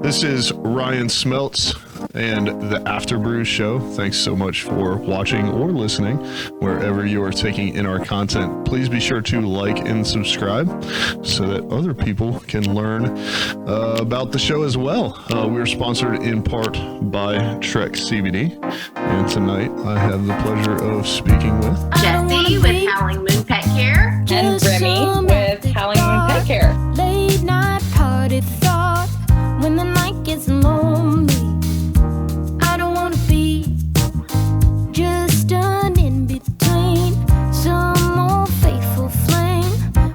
This is Ryan Smeltz and the Afterbrews show. Thanks so much for watching or listening wherever you are taking in our content. Please be sure to like and subscribe so that other people can learn about the show as well. We're sponsored in part by Trek CBD, and tonight I have the pleasure of speaking with Jesi with Howling Moon Pet Care and Remy with Howling Moon Pet Care. Late night party thought when the night gets lonely. I don't want to be just an in between, some more faithful flame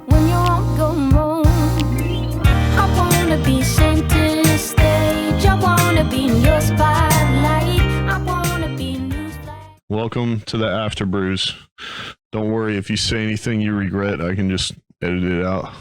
when you're all going wrong. I want to be center stage. I want to be in your spotlight. I want to be newsflash. Welcome to the Afterbrews. Don't worry if you say anything you regret, I can just edit it out.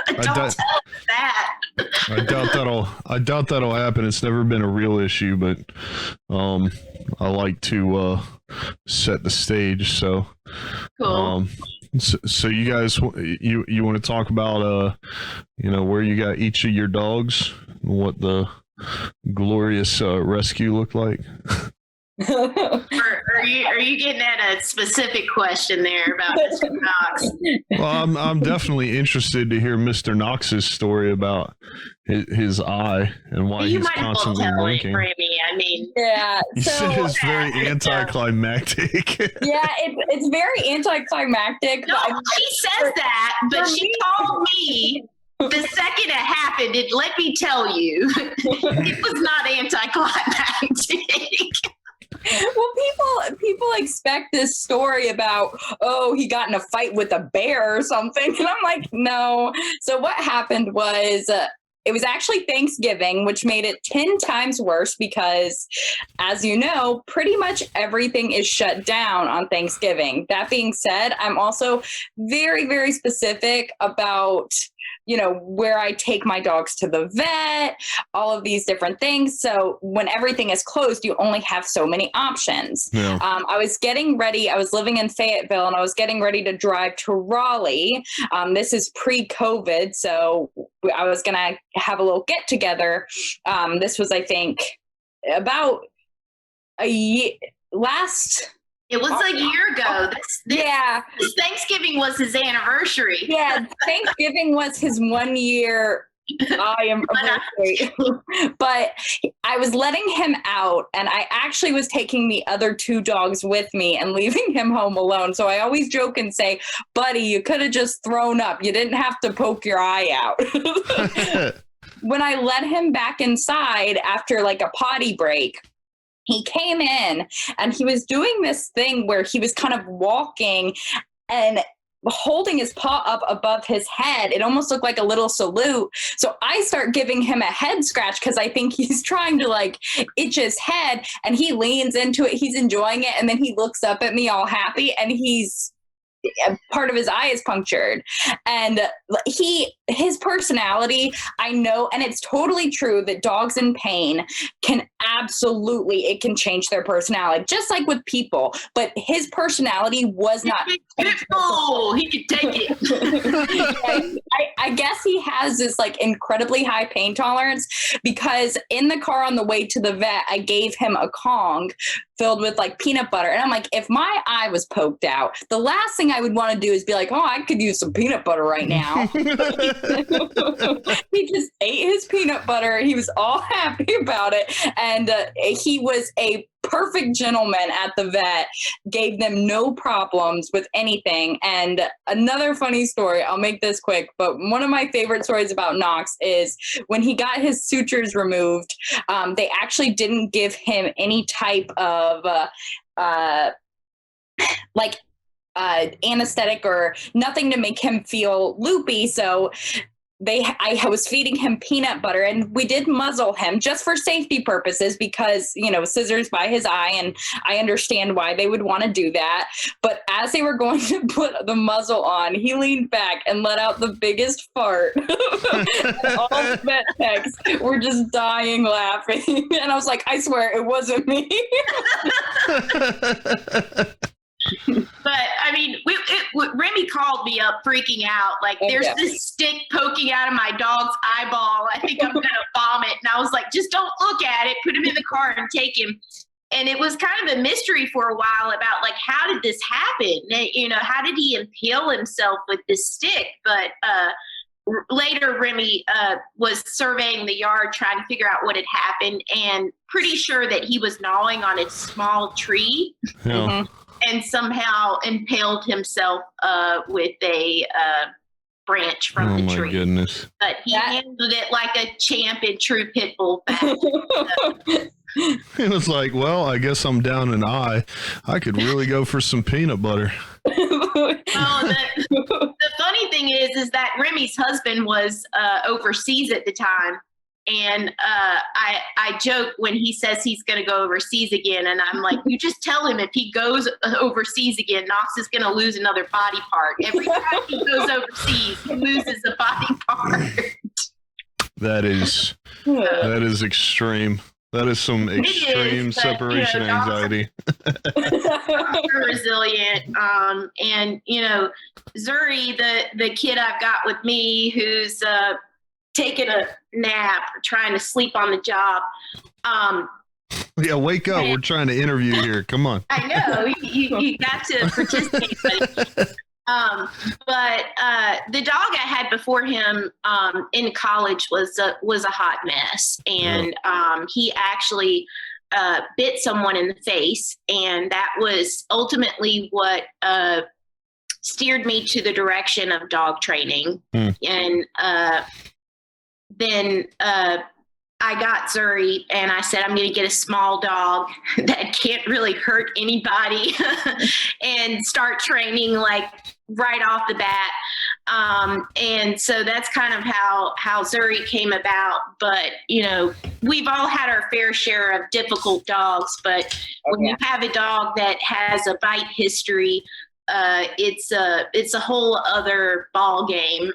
Don't tell us that. I doubt that'll happen. It's never been a real issue, but I like to set the stage. So, Cool. So you guys, you want to talk about where you got each of your dogs, what the glorious rescue looked like? Are you getting at a specific question there about Mr. Knox? Well, I'm definitely interested to hear Mr. Knox's story about his eye and why You he's might as well constantly tell it, blinking. Remy. I mean, Yeah, You said it's very anticlimactic. yeah, it's very anticlimactic. no, but she says that, but she told me the second it happened, let me tell you, it was not anticlimactic. Well, people expect this story about, oh, he got in a fight with a bear or something. And I'm like, no. So what happened was it was actually Thanksgiving, which made it 10 times worse because, as you know, pretty much everything is shut down on Thanksgiving. That being said, I'm also very, very specific about where I take my dogs to the vet, all of these different things. So when everything is closed, you only have so many options. Yeah. I was getting ready. I was living in Fayetteville and I was getting ready to drive to Raleigh. This is pre-COVID. So I was going to have a little get together. This was, I think, about a year last. It was a year ago. This Thanksgiving was his anniversary. Yeah, Thanksgiving was his 1 year anniversary. But I was letting him out, and I actually was taking the other two dogs with me and leaving him home alone. So I always joke and say, buddy, you could have just thrown up. You didn't have to poke your eye out. When I let him back inside after like a potty break, he came in and he was doing this thing where he was kind of walking and holding his paw up above his head. It almost looked like a little salute. So I start giving him a head scratch because I think he's trying to itch his head, and he leans into it. He's enjoying it. And then he looks up at me all happy, and part of his eye is punctured. And his personality, I know, and it's totally true that dogs in pain can it can change their personality, just like with people. But his personality was not. Oh, he could take it. I guess he has this incredibly high pain tolerance, because in the car on the way to the vet, I gave him a Kong filled with peanut butter. And I'm like, if my eye was poked out, the last thing I would want to do is be like, oh, I could use some peanut butter right now. He just ate his peanut butter. He was all happy about it. And he was a perfect gentleman at the vet, gave them no problems with anything. And another funny story, I'll make this quick, but one of my favorite stories about Knox is when he got his sutures removed, they actually didn't give him any type of anesthetic or nothing to make him feel loopy. So I was feeding him peanut butter, and we did muzzle him just for safety purposes because, scissors by his eye, and I understand why they would want to do that. But as they were going to put the muzzle on, he leaned back and let out the biggest fart. And all the vet techs were just dying laughing. And I was like, I swear it wasn't me. But I mean, Remy called me up freaking out. Like, there's this stick poking out of my dog's eyeball. I think I'm going to vomit. And I was like, just don't look at it. Put him in the car and take him. And it was kind of a mystery for a while about, like, how did this happen? You know, how did he impale himself with this stick? But later, Remy was surveying the yard trying to figure out what had happened, and pretty sure that he was gnawing on a small tree. Yeah. And somehow impaled himself with a branch from the tree. Oh my goodness! But he handled it like a champ in true pit bull fashion. It was like, well, I guess I'm down an eye. I could really go for some peanut butter. The funny thing is that Remy's husband was overseas at the time. And I joke when he says he's going to go overseas again. And I'm like, you just tell him if he goes overseas again, Knox is going to lose another body part. Every time he goes overseas, he loses a body part. That is extreme. That is some extreme separation anxiety. Super resilient. And, you know, Zuri, the kid I've got with me who's taking a nap or trying to sleep on the job. Yeah, wake up. We're trying to interview here. Come on. I know. You got to participate. But the dog I had before him in college was a hot mess. And he actually bit someone in the face. And that was ultimately what steered me to the direction of dog training. And then I got Zuri and I said, I'm going to get a small dog that can't really hurt anybody and start training like right off the bat. And so that's kind of how Zuri came about. But, you know, we've all had our fair share of difficult dogs, but when you have a dog that has a bite history, it's a whole other ball game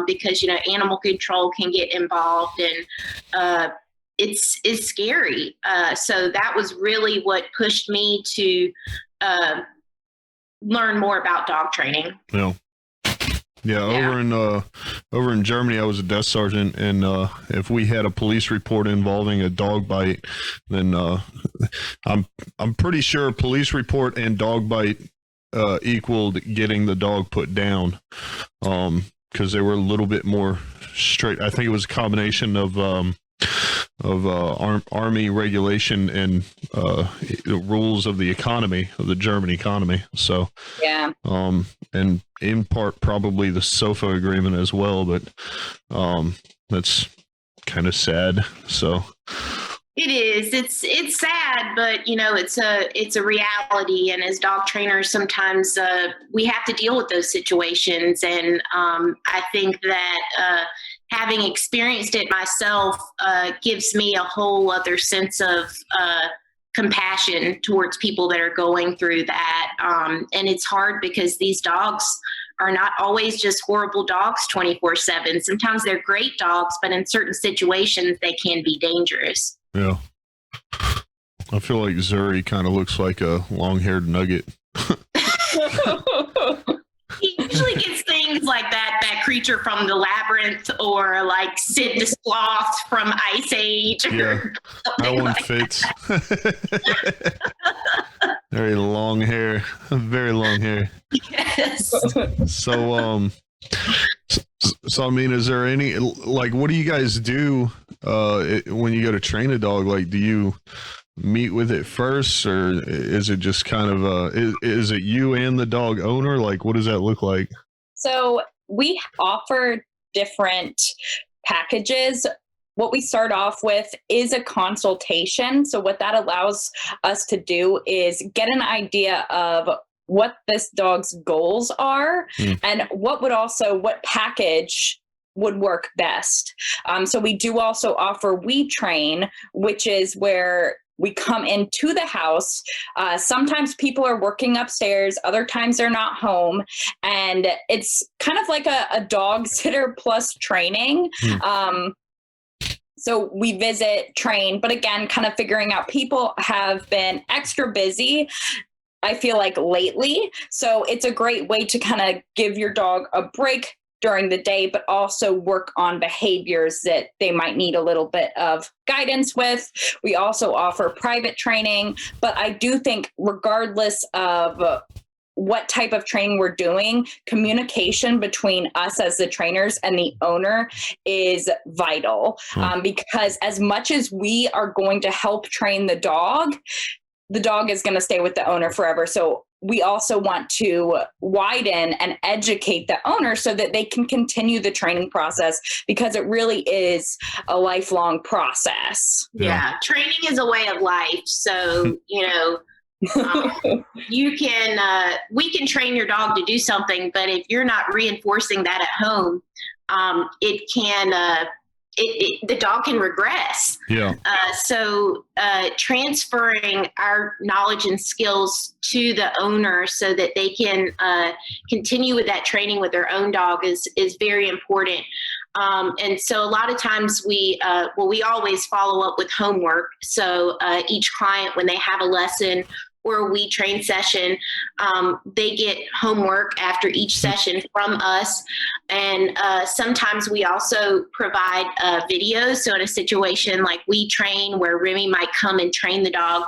because, you know, animal control can get involved and it's scary. So that was really what pushed me to learn more about dog training. Yeah. Over in Germany, I was a desk sergeant, and if we had a police report involving a dog bite, then I'm pretty sure a police report and dog bite equaled getting the dog put down, because they were a little bit more strict. I think it was a combination of army regulation and rules of the economy, of the German economy. So and in part probably the SOFA agreement as well, but that's kind of sad. So it is. It's sad, but you know, it's a reality. And as dog trainers, sometimes we have to deal with those situations. And I think that having experienced it myself gives me a whole other sense of compassion towards people that are going through that. And it's hard because these dogs are not always just horrible dogs 24/7. Sometimes they're great dogs, but in certain situations, they can be dangerous. Yeah. I feel like Zuri kind of looks like a long-haired nugget. He usually gets things like that creature from the Labyrinth, or like Sid the Sloth from Ice Age. Yeah, that one like fits. Very long hair. Very long hair. Yes. So I mean, is there any, like, what do you guys do when you go to train a dog? Like, do you meet with it first, or is it just kind of is it you and the dog owner? Like, what does that look like? So we offer different packages. What we start off with is a consultation. So what that allows us to do is get an idea of what this dog's goals are and what package would work best. So we do also offer We Train, which is where we come into the house. Sometimes people are working upstairs, other times they're not home. And it's kind of like a dog sitter plus training. So we visit, train, but again, kind of figuring out, people have been extra busy. I feel like lately. So it's a great way to kind of give your dog a break during the day, but also work on behaviors that they might need a little bit of guidance with. We also offer private training, but I do think regardless of what type of training we're doing, communication between us as the trainers and the owner is vital. Because as much as we are going to help train the dog is going to stay with the owner forever. So we also want to widen and educate the owner so that they can continue the training process, because it really is a lifelong process. Yeah. Training is a way of life. So, you can, we can train your dog to do something, but if you're not reinforcing that at home, it can, the dog can regress. Yeah. So transferring our knowledge and skills to the owner so that they can continue with that training with their own dog is very important. And so a lot of times we always follow up with homework. So each client, when they have a lesson or a We Train session, they get homework after each session from us. And sometimes we also provide videos. So in a situation like We Train, where Remy might come and train the dog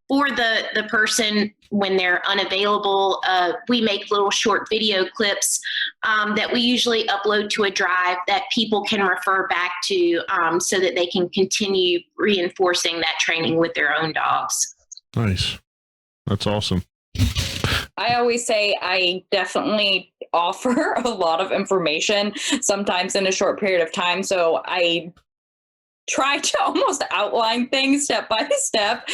for the person when they're unavailable, we make little short video clips that we usually upload to a drive that people can refer back to, so that they can continue reinforcing that training with their own dogs. Nice. That's awesome. I always say I definitely offer a lot of information, sometimes in a short period of time. So I try to almost outline things step by step,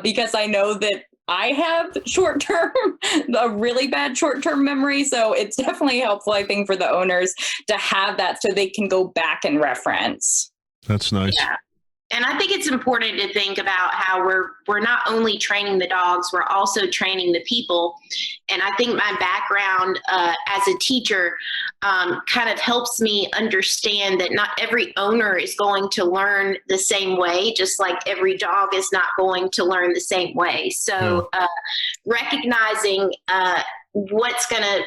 because I know that I have a really bad short-term memory. So it's definitely helpful, I think, for the owners to have that so they can go back and reference. That's nice. Yeah. And I think it's important to think about how we're not only training the dogs, we're also training the people. And I think my background as a teacher kind of helps me understand that not every owner is going to learn the same way, just like every dog is not going to learn the same way. So recognizing what's going to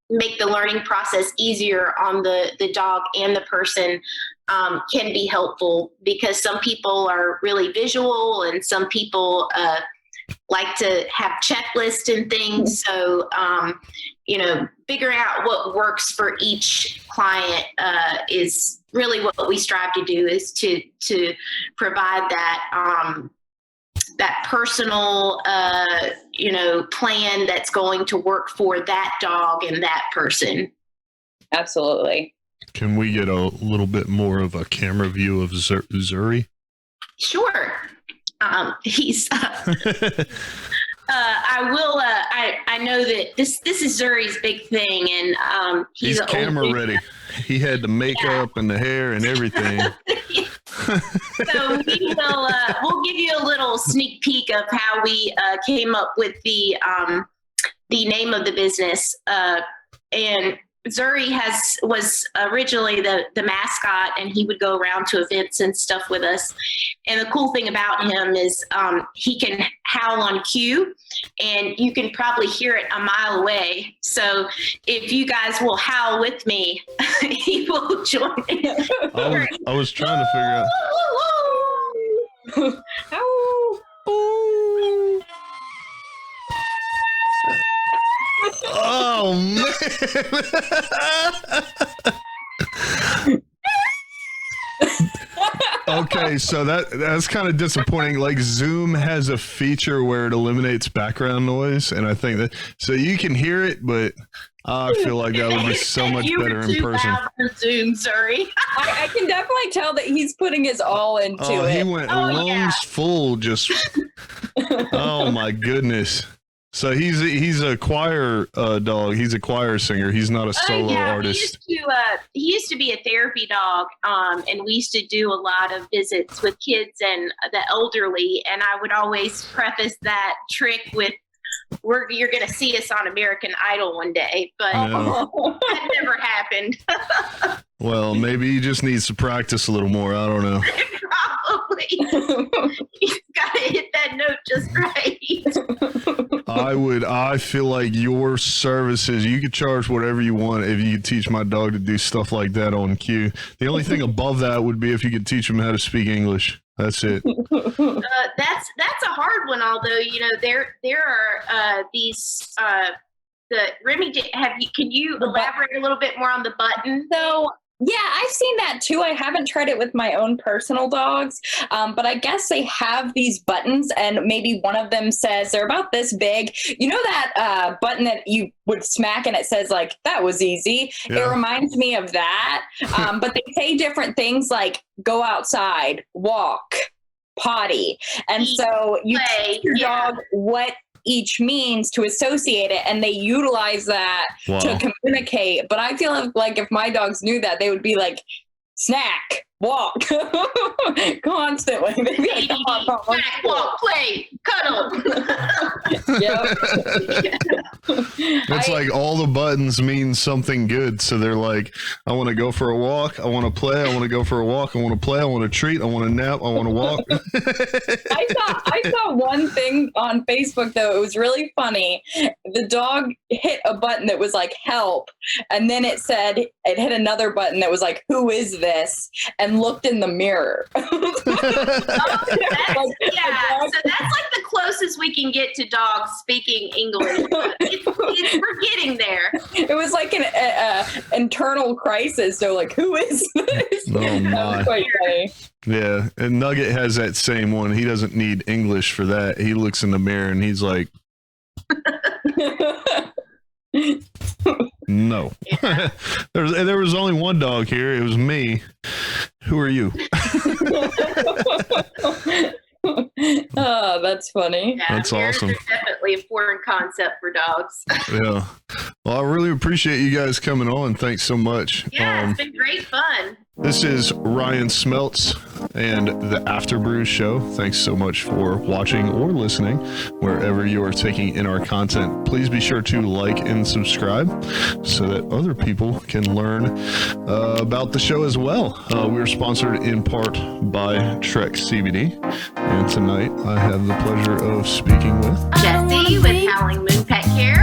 make the learning process easier on the dog and the person can be helpful, because some people are really visual and some people like to have checklists and things. So, figuring out what works for each client is really what we strive to do, is to provide that that personal, plan that's going to work for that dog and that person. Absolutely. Can we get a little bit more of a camera view of Zuri? Sure. He's. I will. I know that this is Zuri's big thing, and he's camera ready. He had the makeup and the hair and everything. So we'll give you a little sneak peek of how we came up with the name of the business. And Zuri was originally the mascot, and he would go around to events and stuff with us. And the cool thing about him is he can howl on cue, and you can probably hear it a mile away. So if you guys will howl with me, he will join. I was trying to figure out. Oh man. Okay, so that's kind of disappointing. Like, Zoom has a feature where it eliminates background noise, and I think that so you can hear it, but I feel like that would be so much better in person. Zoom, sorry. I can definitely tell that he's putting his all into it. He went lungs full, just. Oh my goodness. So he's a choir dog. He's a choir singer. He's not a solo artist. He used to be a therapy dog, and we used to do a lot of visits with kids and the elderly. And I would always preface that trick with, "You're going to see us on American Idol one day," but that never happened. Well, maybe he just needs to practice a little more. I don't know. You gotta hit that note just right. I feel like your services, you could charge whatever you want if you could teach my dog to do stuff like that on cue. The only thing above that would be if you could teach him how to speak English. That's it. That's a hard one. Although there are these. Remy, can you elaborate a little bit more on the button? So, yeah, I've seen that too. I haven't tried it with my own personal dogs, but I guess they have these buttons, and maybe one of them says they're about this big. You know that button that you would smack and it says like, that was easy. Yeah. It reminds me of that. But they say different things like go outside, walk, potty. And so you teach your dog what each means to associate it, and they utilize that to communicate. But I feel like if my dogs knew that, they would be like, snack, walk, constantly. They'd be like, snack, walk, play, cuddle. It's like all the buttons mean something good. So they're like, I want to go for a walk, I want to play, I want to go for a walk, I want to play, I want to treat, I want to nap, I want to walk. I saw one thing on Facebook though, it was really funny. The dog hit a button that was like help, and then it hit another button that was like, who is this? And looked in the mirror. So that's like the closest we can get to dogs speaking English. We're getting there. It was like an internal crisis. So like, who is this? Oh my. That was quite funny. Yeah, and Nugget has that same one. He doesn't need English for that. He looks in the mirror and he's like, no. Yeah. There was only one dog here. It was me. Who are you? Oh, that's funny. Yeah, that's awesome. It's definitely a foreign concept for dogs. Yeah. Well, I really appreciate you guys coming on. Thanks so much. Yeah, it's been great fun. This is Ryan Smeltz and the Afterbrews show. Thanks so much for watching or listening wherever you are taking in our content. Please be sure to like and subscribe so that other people can learn about the show as well. We're sponsored in part by Trek CBD. And tonight I have the pleasure of speaking with Jesi with Howling Moon Pet Care.